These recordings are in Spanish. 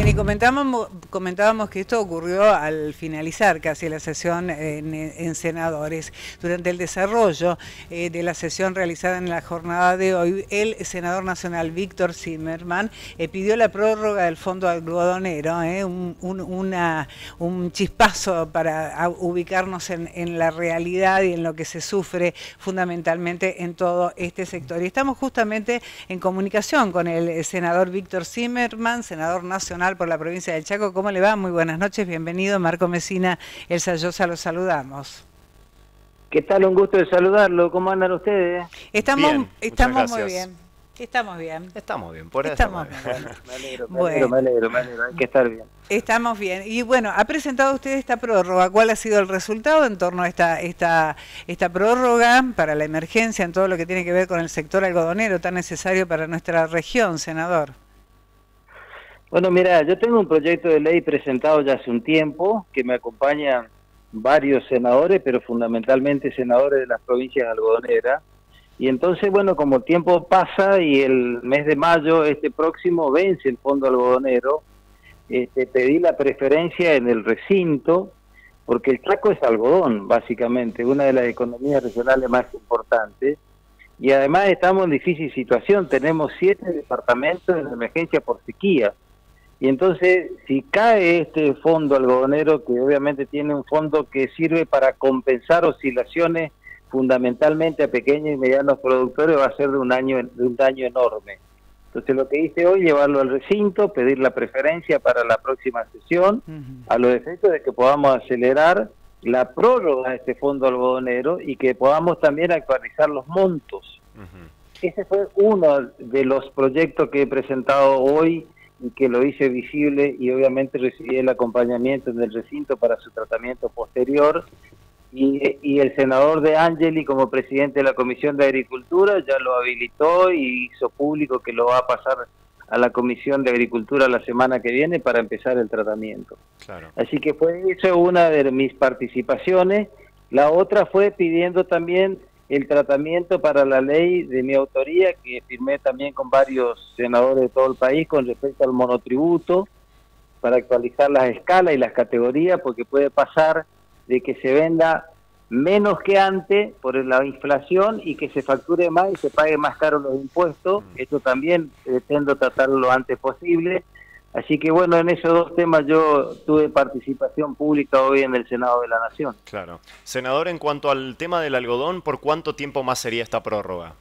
Bien, y comentábamos que esto ocurrió al finalizar casi la sesión en senadores. Durante el desarrollo de la sesión realizada en la jornada de hoy, el senador nacional Víctor Zimmerman pidió la prórroga del fondo algodonero, un chispazo para ubicarnos en la realidad y en lo que se sufre fundamentalmente en todo este sector. Y estamos justamente en comunicación con el senador Víctor Zimmerman, senador nacional por la provincia del Chaco. ¿Cómo le va? Muy buenas noches, bienvenido. Marco Mesina, Elsa Llosa, los saludamos. ¿Qué tal? Un gusto de saludarlo. ¿Cómo andan ustedes? Estamos muy bien. Estamos bien. Estamos bien, por eso. Estamos bien. Me alegro, hay que estar bien. Estamos bien. Y bueno, ha presentado usted esta prórroga. ¿Cuál ha sido el resultado en torno a esta prórroga para la emergencia en todo lo que tiene que ver con el sector algodonero tan necesario para nuestra región, senador? Bueno, mira, yo tengo un proyecto de ley presentado ya hace un tiempo, que me acompañan varios senadores, pero fundamentalmente senadores de las provincias algodoneras. Y entonces, bueno, como el tiempo pasa y el mes de mayo, este próximo, vence el fondo algodonero, pedí la preferencia en el recinto, porque el Chaco es algodón, básicamente, una de las economías regionales más importantes. Y además estamos en difícil situación, tenemos 7 departamentos en emergencia por sequía. Y entonces, si cae este fondo algodonero, que obviamente tiene un fondo que sirve para compensar oscilaciones fundamentalmente a pequeños y medianos productores, va a ser de un daño enorme. Entonces lo que hice hoy, llevarlo al recinto, pedir la preferencia para la próxima sesión, a los efectos de que podamos acelerar la prórroga de este fondo algodonero y que podamos también actualizar los montos. Ese fue uno de los proyectos que he presentado hoy y que lo hice visible, y obviamente recibí el acompañamiento en el recinto para su tratamiento posterior. Y el senador De Angeli, como presidente de la Comisión de Agricultura, ya lo habilitó y hizo público que lo va a pasar a la Comisión de Agricultura la semana que viene para empezar el tratamiento. Claro. Así que fue eso una de mis participaciones. La otra fue pidiendo también el tratamiento para la ley de mi autoría, que firmé también con varios senadores de todo el país con respecto al monotributo, para actualizar las escalas y las categorías, porque puede pasar de que se venda menos que antes por la inflación y que se facture más y se pague más caro los impuestos. Esto también pretendo tratarlo lo antes posible. Así que bueno, en esos dos temas yo tuve participación pública hoy en el Senado de la Nación. Claro. Senador, en cuanto al tema del algodón, ¿por cuánto tiempo más sería esta prórroga?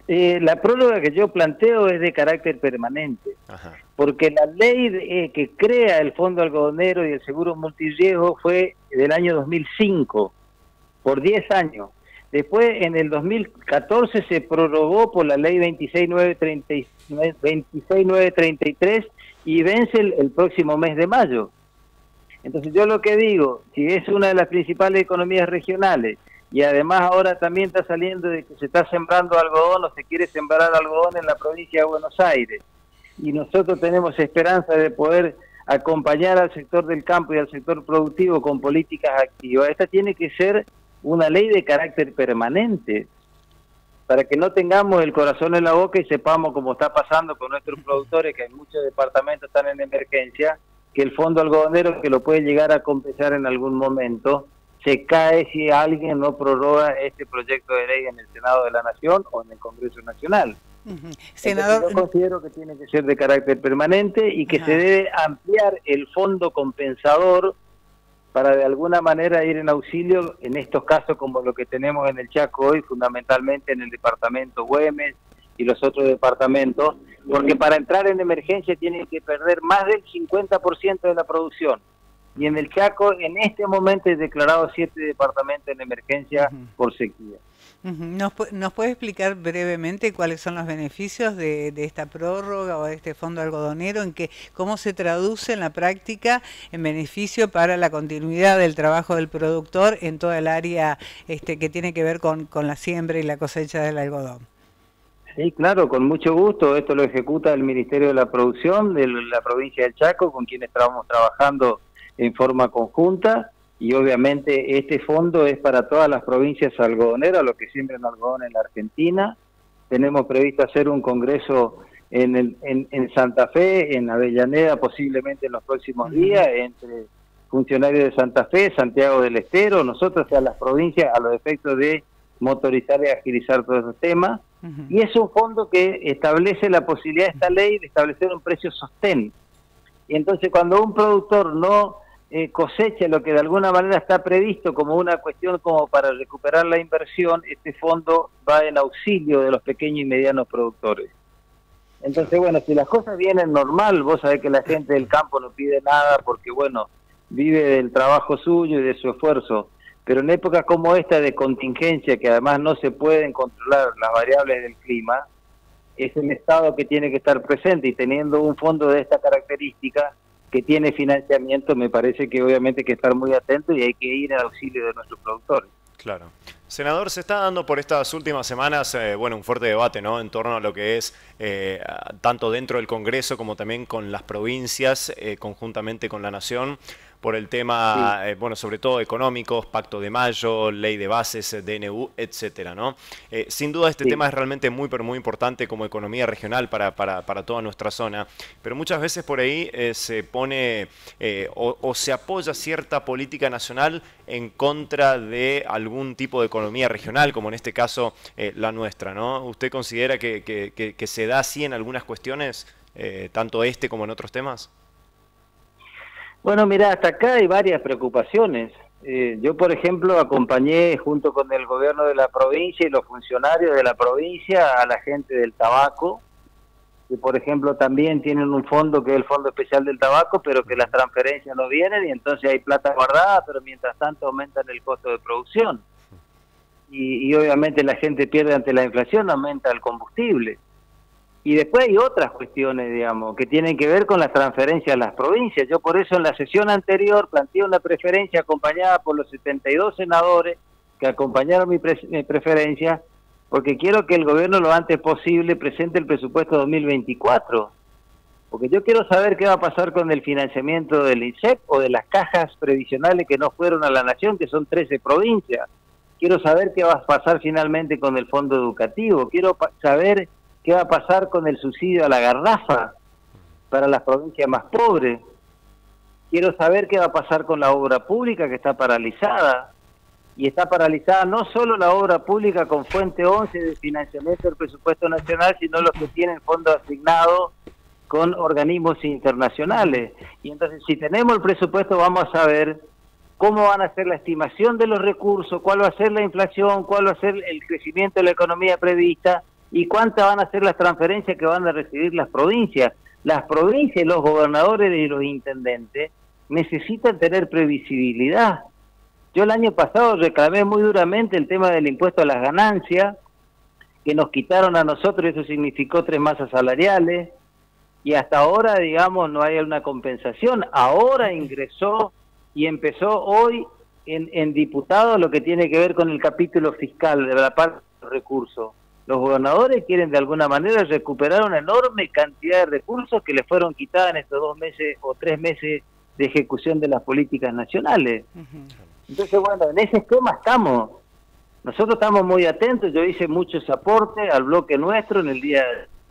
La prórroga que yo planteo es de carácter permanente. Ajá. Porque la ley que crea el Fondo Algodonero y el Seguro Multirriesgo fue del año 2005, por 10 años. Después, en el 2014, se prorrogó por la ley 26933 y vence el próximo mes de mayo. Entonces yo lo que digo, si es una de las principales economías regionales, y además ahora también está saliendo de que se está sembrando algodón o se quiere sembrar algodón en la provincia de Buenos Aires, y nosotros tenemos esperanza de poder acompañar al sector del campo y al sector productivo con políticas activas. Esta tiene que ser una ley de carácter permanente, para que no tengamos el corazón en la boca y sepamos, como está pasando con nuestros productores, que en muchos departamentos están en emergencia, que el fondo algodonero, que lo puede llegar a compensar en algún momento, se cae si alguien no prorroga este proyecto de ley en el Senado de la Nación o en el Congreso Nacional. Senador, yo considero que tiene que ser de carácter permanente y que se debe ampliar el fondo compensador para de alguna manera ir en auxilio en estos casos como lo que tenemos en el Chaco hoy, fundamentalmente en el departamento Güemes y los otros departamentos, porque para entrar en emergencia tienen que perder más del 50% de la producción. Y en el Chaco, en este momento, es declarado 7 departamentos en emergencia por sequía. ¿Nos puede explicar brevemente cuáles son los beneficios de esta prórroga o de este fondo algodonero? ¿Cómo se traduce en la práctica en beneficio para la continuidad del trabajo del productor en toda el área que tiene que ver con la siembra y la cosecha del algodón? Sí, claro, con mucho gusto. Esto lo ejecuta el Ministerio de la Producción de la provincia del Chaco, con quienes estamos trabajando en forma conjunta. Y obviamente este fondo es para todas las provincias algodoneras, los que siembran algodón en la Argentina. Tenemos previsto hacer un congreso en Santa Fe, en Avellaneda posiblemente en los próximos días, entre funcionarios de Santa Fe, Santiago del Estero, nosotros a las provincias a los efectos de motorizar y agilizar todos esos temas. Y es un fondo que establece la posibilidad de esta ley de establecer un precio sostén. Y entonces cuando un productor no cosecha lo que de alguna manera está previsto como una cuestión como para recuperar la inversión, este fondo va en auxilio de los pequeños y medianos productores. Entonces, bueno, si las cosas vienen normal, vos sabés que la gente del campo no pide nada porque, bueno, vive del trabajo suyo y de su esfuerzo, pero en épocas como esta de contingencia, que además no se pueden controlar las variables del clima, es el Estado que tiene que estar presente, y teniendo un fondo de esta característica que tiene financiamiento, me parece que obviamente hay que estar muy atento y hay que ir al auxilio de nuestros productores. Claro. Senador, se está dando por estas últimas semanas bueno, un fuerte debate, ¿no?, en torno a lo que es tanto dentro del Congreso como también con las provincias, conjuntamente con la Nación, por el tema, bueno, sobre todo económicos, Pacto de Mayo, Ley de Bases, DNU, etcétera, ¿no? Sin duda este tema es realmente muy, pero muy importante como economía regional para toda nuestra zona, pero muchas veces por ahí se pone o se apoya cierta política nacional en contra de algún tipo de economía regional, como en este caso la nuestra, ¿no? ¿Usted considera que se da así en algunas cuestiones, tanto este como en otros temas? Bueno, mira, hasta acá hay varias preocupaciones. Yo, por ejemplo, acompañé junto con el gobierno de la provincia y los funcionarios de la provincia a la gente del tabaco, que por ejemplo también tienen un fondo que es el Fondo Especial del Tabaco, pero que las transferencias no vienen y entonces hay plata guardada, pero mientras tanto aumentan el costo de producción. Y obviamente la gente pierde ante la inflación, aumenta el combustible. Y después hay otras cuestiones, digamos, que tienen que ver con las transferencias a las provincias. Yo por eso en la sesión anterior planteé una preferencia acompañada por los 72 senadores que acompañaron mi preferencia, porque quiero que el gobierno lo antes posible presente el presupuesto 2024. Porque yo quiero saber qué va a pasar con el financiamiento del INSEP o de las cajas previsionales que no fueron a la Nación, que son 13 provincias. Quiero saber qué va a pasar finalmente con el fondo educativo. Quiero saber qué va a pasar con el subsidio a la garrafa para las provincias más pobres. Quiero saber qué va a pasar con la obra pública que está paralizada. Y está paralizada no solo la obra pública con fuente 11 de financiamiento del presupuesto nacional, sino los que tienen fondos asignados con organismos internacionales. Y entonces, si tenemos el presupuesto, vamos a saber cómo van a ser la estimación de los recursos, cuál va a ser la inflación, cuál va a ser el crecimiento de la economía prevista y cuántas van a ser las transferencias que van a recibir las provincias. Las provincias, los gobernadores y los intendentes necesitan tener previsibilidad. Yo el año pasado reclamé muy duramente el tema del impuesto a las ganancias, que nos quitaron a nosotros, eso significó 3 masas salariales, y hasta ahora, digamos, no hay una compensación. Ahora ingresó y empezó hoy en diputados lo que tiene que ver con el capítulo fiscal de la parte de los recursos. Los gobernadores quieren de alguna manera recuperar una enorme cantidad de recursos que les fueron quitadas en estos 2 meses o 3 meses de ejecución de las políticas nacionales. Entonces, bueno, en ese esquema estamos. Nosotros estamos muy atentos. Yo hice muchos aportes al bloque nuestro en el día,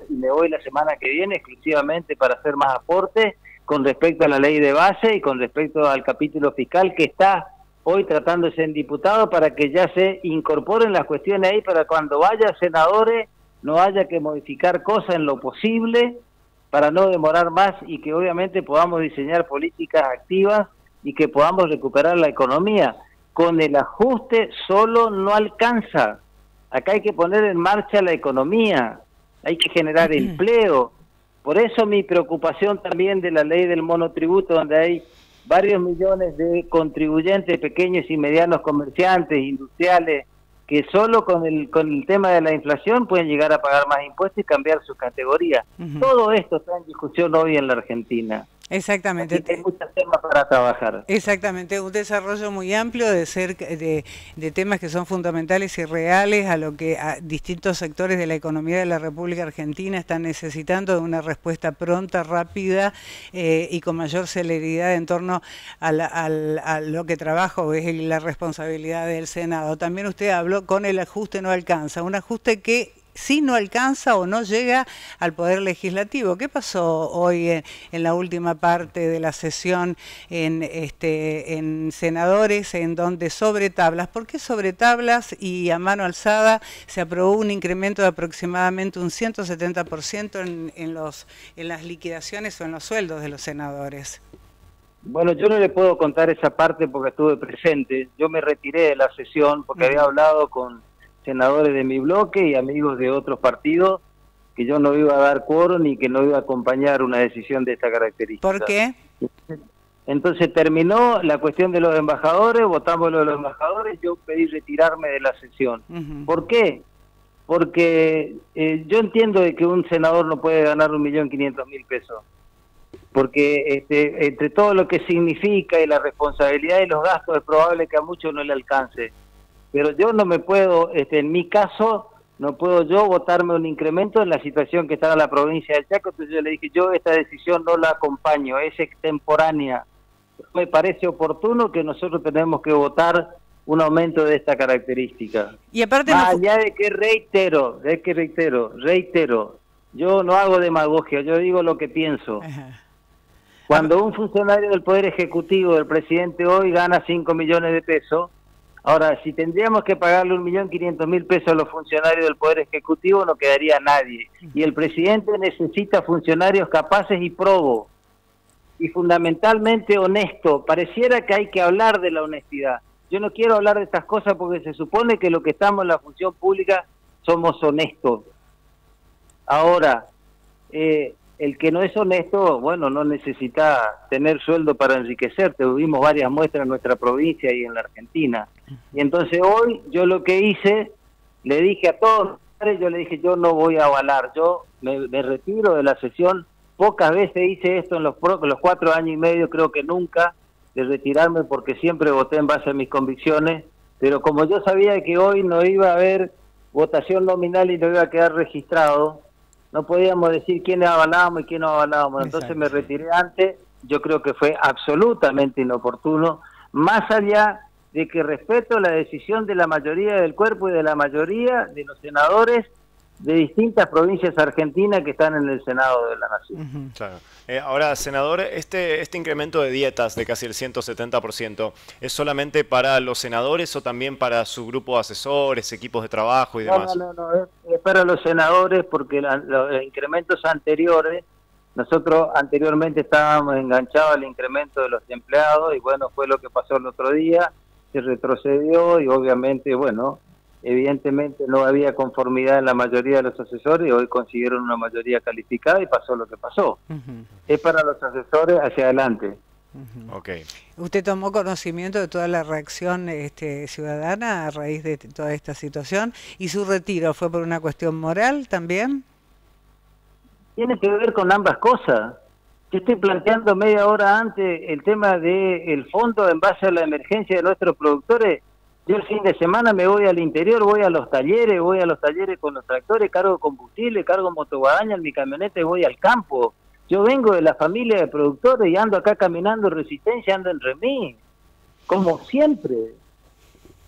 y me voy la semana que viene exclusivamente para hacer más aportes con respecto a la ley de base y con respecto al capítulo fiscal que está hoy tratándose en diputado, para que ya se incorporen las cuestiones ahí, para cuando vaya senadores no haya que modificar cosas en lo posible para no demorar más y que obviamente podamos diseñar políticas activas y que podamos recuperar la economía. Con el ajuste solo no alcanza. Acá hay que poner en marcha la economía, hay que generar empleo. Por eso mi preocupación también de la ley del monotributo, donde hay varios millones de contribuyentes, pequeños y medianos comerciantes, industriales, que solo con el tema de la inflación pueden llegar a pagar más impuestos y cambiar su categoría. Todo esto está en discusión hoy en la Argentina. Exactamente. Así que hay muchos temas para trabajar. Exactamente, un desarrollo muy amplio de temas que son fundamentales y reales a lo que a distintos sectores de la economía de la República Argentina están necesitando, de una respuesta pronta, rápida y con mayor celeridad en torno a lo que trabajo es la responsabilidad del Senado. También usted habló con el ajuste no alcanza, un ajuste que si no alcanza o no llega al Poder Legislativo. ¿Qué pasó hoy en la última parte de la sesión en senadores, en donde sobre tablas? ¿Por qué sobre tablas y a mano alzada se aprobó un incremento de aproximadamente un 170% en las liquidaciones o en los sueldos de los senadores? Bueno, yo no le puedo contar esa parte porque estuve presente. Yo me retiré de la sesión porque había hablado con senadores de mi bloque y amigos de otros partidos que yo no iba a dar quórum ni que no iba a acompañar una decisión de esta característica. ¿Por qué? Entonces terminó la cuestión de los embajadores, votamos lo de los embajadores, yo pedí retirarme de la sesión. ¿Por qué? Porque yo entiendo de que un senador no puede ganar 1.500.000 pesos. Porque entre todo lo que significa y la responsabilidad y los gastos es probable que a muchos no le alcance. Pero yo no me puedo, en mi caso, no puedo yo votarme un incremento en la situación que está en la provincia del Chaco. Entonces yo le dije, yo esta decisión no la acompaño, es extemporánea. Me parece oportuno que nosotros tenemos que votar un aumento de esta característica. Y aparte más allá de que reitero, yo no hago demagogia, yo digo lo que pienso. Ajá. Cuando un funcionario del Poder Ejecutivo, del presidente hoy, gana 5 millones de pesos, ahora, si tendríamos que pagarle 1.500.000 pesos a los funcionarios del Poder Ejecutivo, no quedaría nadie. Y el presidente necesita funcionarios capaces y probos, y fundamentalmente honestos. Pareciera que hay que hablar de la honestidad. Yo no quiero hablar de estas cosas porque se supone que los que estamos en la función pública somos honestos. Ahora, el que no es honesto, bueno, no necesita tener sueldo para enriquecer. Tuvimos varias muestras en nuestra provincia y en la Argentina. Y entonces hoy yo lo que hice, le dije a todos, yo le dije, yo no voy a avalar, yo me retiro de la sesión. Pocas veces hice esto en los 4 años y medio, creo que nunca, de retirarme porque siempre voté en base a mis convicciones. Pero como yo sabía que hoy no iba a haber votación nominal y no iba a quedar registrado, no podíamos decir quiénes avalábamos y quién no avalábamos. Entonces me retiré antes. Yo creo que fue absolutamente inoportuno, más allá de que respeto la decisión de la mayoría del cuerpo y de la mayoría de los senadores de distintas provincias argentinas que están en el Senado de la Nación. Claro. Ahora, senador, este incremento de dietas de casi el 170%, ¿es solamente para los senadores o también para su grupo de asesores, equipos de trabajo y demás? No, es para los senadores porque los incrementos anteriores, nosotros anteriormente estábamos enganchados al incremento de los empleados y bueno, fue lo que pasó el otro día, se retrocedió y obviamente, bueno, evidentemente no había conformidad en la mayoría de los asesores y hoy consiguieron una mayoría calificada y pasó lo que pasó. Es para los asesores hacia adelante. Okay. ¿Usted tomó conocimiento de toda la reacción ciudadana a raíz de toda esta situación? ¿Y su retiro fue por una cuestión moral también? Tiene que ver con ambas cosas. Yo estoy planteando media hora antes el tema del fondo en base a la emergencia de nuestros productores. Yo el fin de semana me voy al interior, voy a los talleres con los tractores, cargo combustible, cargo motoguadaña en mi camioneta y voy al campo. Yo vengo de la familia de productores y ando acá caminando Resistencia, ando en remis, como siempre.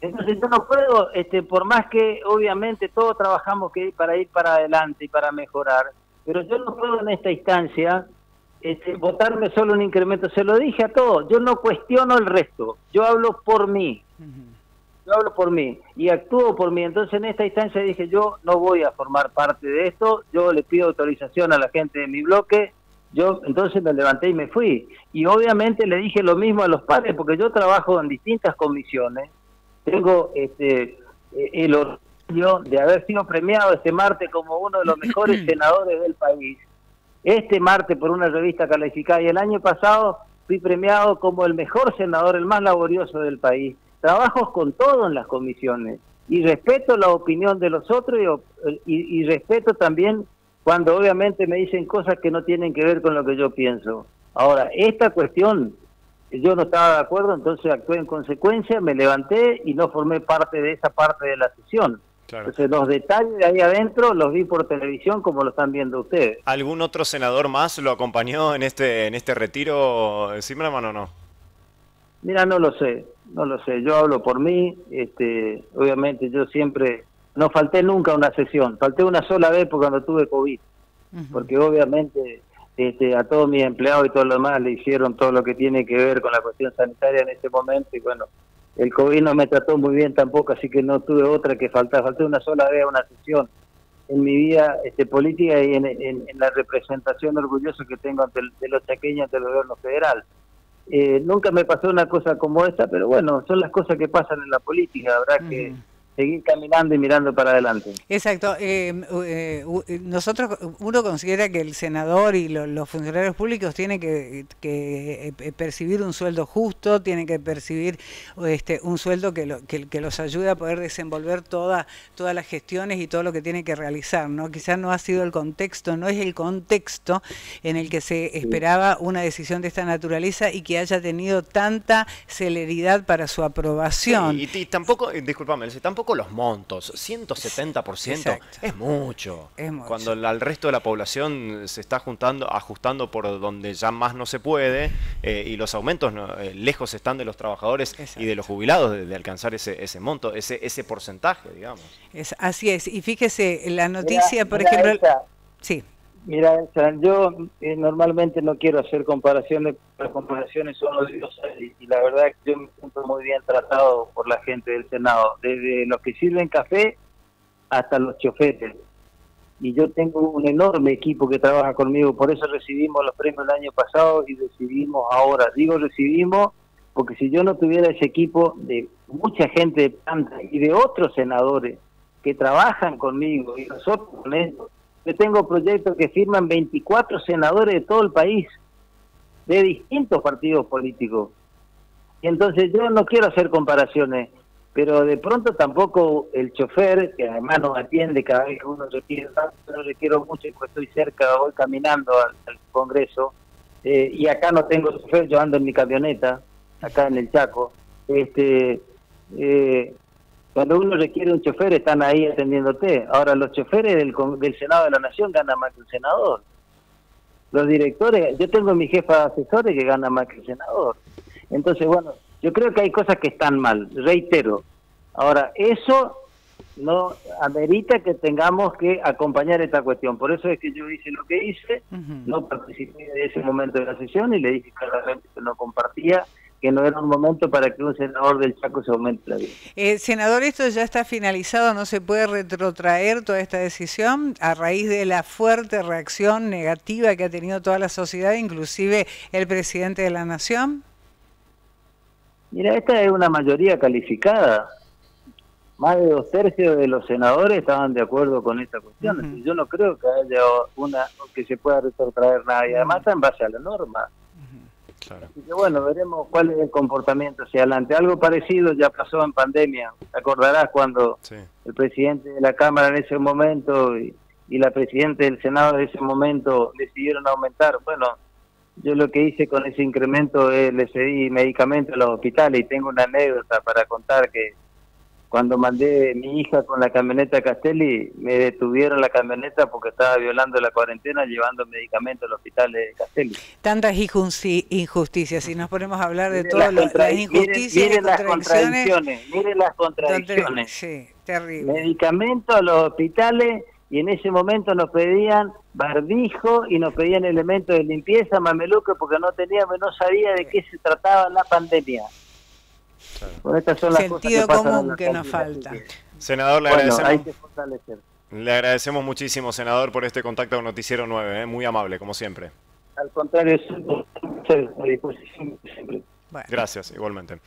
Entonces yo no puedo, por más que obviamente todos trabajamos para ir para adelante y para mejorar, pero yo no puedo en esta instancia votarme solo un incremento. Se lo dije a todos, yo no cuestiono el resto, yo hablo por mí. Yo hablo por mí y actúo por mí. Entonces en esta instancia dije, yo no voy a formar parte de esto, yo le pido autorización a la gente de mi bloque. Yo entonces me levanté y me fui. Y obviamente le dije lo mismo a los padres, porque yo trabajo en distintas comisiones. Tengo el orgullo de haber sido premiado este martes como uno de los mejores senadores del país. Este martes por una revista calificada. Y el año pasado fui premiado como el mejor senador, el más laborioso del país. Trabajo con todo en las comisiones. Y respeto la opinión de los otros y respeto también cuando obviamente me dicen cosas que no tienen que ver con lo que yo pienso. Ahora, esta cuestión, yo no estaba de acuerdo, entonces actué en consecuencia, me levanté y no formé parte de esa parte de la sesión. Claro. Entonces los detalles de ahí adentro los vi por televisión como lo están viendo ustedes. ¿Algún otro senador más lo acompañó en este retiro, Zimmerman, o no? Mira, no lo sé, yo hablo por mí, obviamente yo siempre no falté nunca a una sesión, falté una sola vez porque cuando tuve COVID, porque obviamente a todos mis empleados y todo lo demás le hicieron todo lo que tiene que ver con la cuestión sanitaria en ese momento, y bueno, el COVID no me trató muy bien tampoco, así que no tuve otra que faltar, falté una sola vez a una sesión en mi vida política y en la representación orgullosa que tengo de los chaqueños ante el gobierno federal. Nunca me pasó una cosa como esta, pero bueno, son las cosas que pasan en la política, habrá que seguir caminando y mirando para adelante. Exacto. Uno considera que el senador y los funcionarios públicos tienen que percibir un sueldo justo, tienen que percibir un sueldo que los ayude a poder desenvolver todas las gestiones y todo lo que tienen que realizar, ¿no? Quizás no ha sido el contexto, no es el contexto en el que se esperaba una decisión de esta naturaleza y que haya tenido tanta celeridad para su aprobación. Sí, y tampoco, discúlpame, tampoco los montos, 170% Exacto. es mucho. Es mucho. Cuando al resto de la población se está ajustando por donde ya más no se puede, y los aumentos lejos están de los trabajadores. Exacto. Y de los jubilados de alcanzar ese monto, ese porcentaje, digamos. Así es. Y fíjese, la noticia, por ejemplo... Sí. Mira, yo normalmente no quiero hacer comparaciones, las comparaciones son odiosas y la verdad es que yo me siento muy bien tratado por la gente del Senado, desde los que sirven café hasta los choferes. Y yo tengo un enorme equipo que trabaja conmigo, por eso recibimos los premios el año pasado y recibimos ahora. Digo recibimos porque si yo no tuviera ese equipo de mucha gente de planta y de otros senadores que trabajan conmigo y nosotros con ellos, yo tengo proyectos que firman 24 senadores de todo el país, de distintos partidos políticos. Y entonces yo no quiero hacer comparaciones, pero de pronto tampoco el chofer, que además nos atiende cada vez que uno requiere, yo requiero mucho, pues estoy cerca, voy caminando al Congreso, y acá no tengo chofer, yo ando en mi camioneta, acá en el Chaco. Cuando uno requiere un chofer están ahí atendiéndote. Ahora los choferes del Senado de la Nación ganan más que el senador. Los directores, yo tengo mi jefa de asesores que gana más que el senador. Entonces, bueno, yo creo que hay cosas que están mal, reitero. Ahora, eso no amerita que tengamos que acompañar esta cuestión. Por eso es que yo hice lo que hice, no participé de ese momento de la sesión y le dije claramente que no compartía, que no era un momento para que un senador del Chaco se aumente la vida. Senador, esto ya está finalizado, ¿no se puede retrotraer toda esta decisión a raíz de la fuerte reacción negativa que ha tenido toda la sociedad, inclusive el presidente de la Nación? Mira, esta es una mayoría calificada. Más de 2/3 de los senadores estaban de acuerdo con esta cuestión. Yo no creo que haya que se pueda retrotraer nada, y además está en base a la norma. Claro. Así que bueno, veremos cuál es el comportamiento hacia adelante. Algo parecido ya pasó en pandemia. Te acordarás cuando el presidente de la Cámara en ese momento y la presidenta del Senado en ese momento decidieron aumentar. Bueno, yo lo que hice con ese incremento es le cedí medicamentos a los hospitales, y tengo una anécdota para contar que cuando mandé a mi hija con la camioneta Castelli, me detuvieron la camioneta porque estaba violando la cuarentena llevando medicamentos al hospital de Castelli. Tantas injusticias, si nos ponemos a hablar de todas las injusticias miren las contradicciones, miren las contradicciones. Sí, terrible. Medicamentos a los hospitales, y en ese momento nos pedían barbijo y nos pedían elementos de limpieza, mameluco, porque no sabía de qué se trataba la pandemia. Claro. Bueno, estas son las sentido cosas común que nos falta. Senador, le hay que fortalecer. Le agradecemos muchísimo, senador, por este contacto con Noticiero 9, muy amable, como siempre. Al contrario, estoy a disposición siempre. Gracias, igualmente.